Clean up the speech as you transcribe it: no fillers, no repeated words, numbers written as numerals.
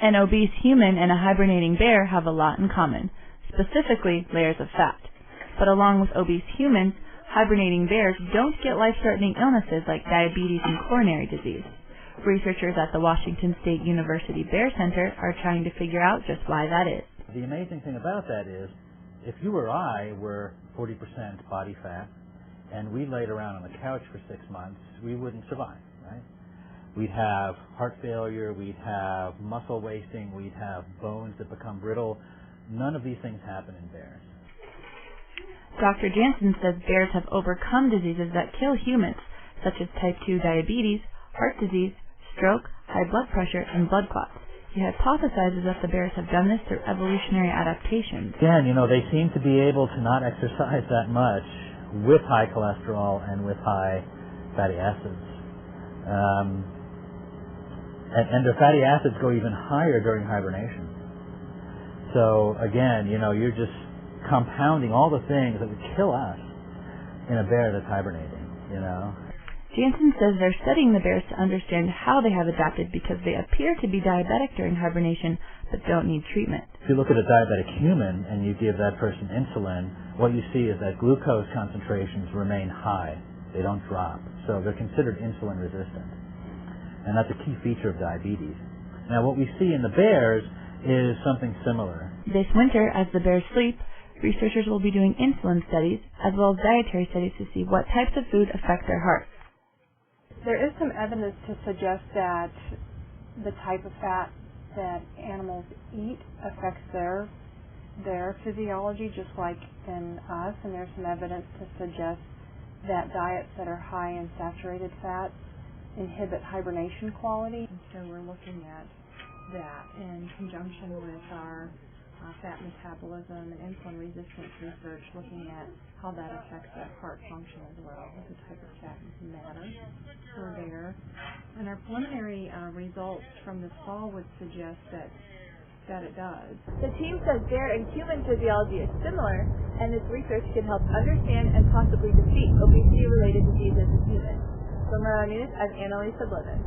An obese human and a hibernating bear have a lot in common, specifically layers of fat. But along with obese humans, hibernating bears don't get life-threatening illnesses like diabetes and coronary disease. Researchers at the Washington State University Bear Center are trying to figure out just why that is. The amazing thing about that is, if you or I were 40% body fat, and we laid around on the couch for 6 months, we wouldn't survive, right? We'd have heart failure, we'd have muscle wasting, we'd have bones that become brittle. None of these things happen in bears. Dr. Jansen says bears have overcome diseases that kill humans, such as type 2 diabetes, heart disease, stroke, high blood pressure, and blood clots. He hypothesizes that the bears have done this through evolutionary adaptations. Again, they seem to be able to not exercise that much with high cholesterol and with high fatty acids. And their fatty acids go even higher during hibernation. So again, you're just compounding all the things that would kill us in a bear that's hibernating, Jansen says they're studying the bears to understand how they have adapted because they appear to be diabetic during hibernation but don't need treatment. If you look at a diabetic human and you give that person insulin, what you see is that glucose concentrations remain high. They don't drop. So they're considered insulin resistant. And that's a key feature of diabetes. Now what we see in the bears is something similar. This winter, as the bears sleep, researchers will be doing insulin studies as well as dietary studies to see what types of food affect their heart. There is some evidence to suggest that the type of fat that animals eat affects their physiology just like in us, and there's some evidence to suggest that diets that are high in saturated fats inhibit hibernation quality. And so we're looking at that in conjunction with our fat metabolism and insulin resistance research, looking at how that affects their heart function as well. The type of fat matter for a bear. And our preliminary results from this fall would suggest that it does. The team says bear and human physiology is similar, and this research can help understand and possibly defeat obesity-related diseases in humans. From Rural News, I'm Annalisa Blevin.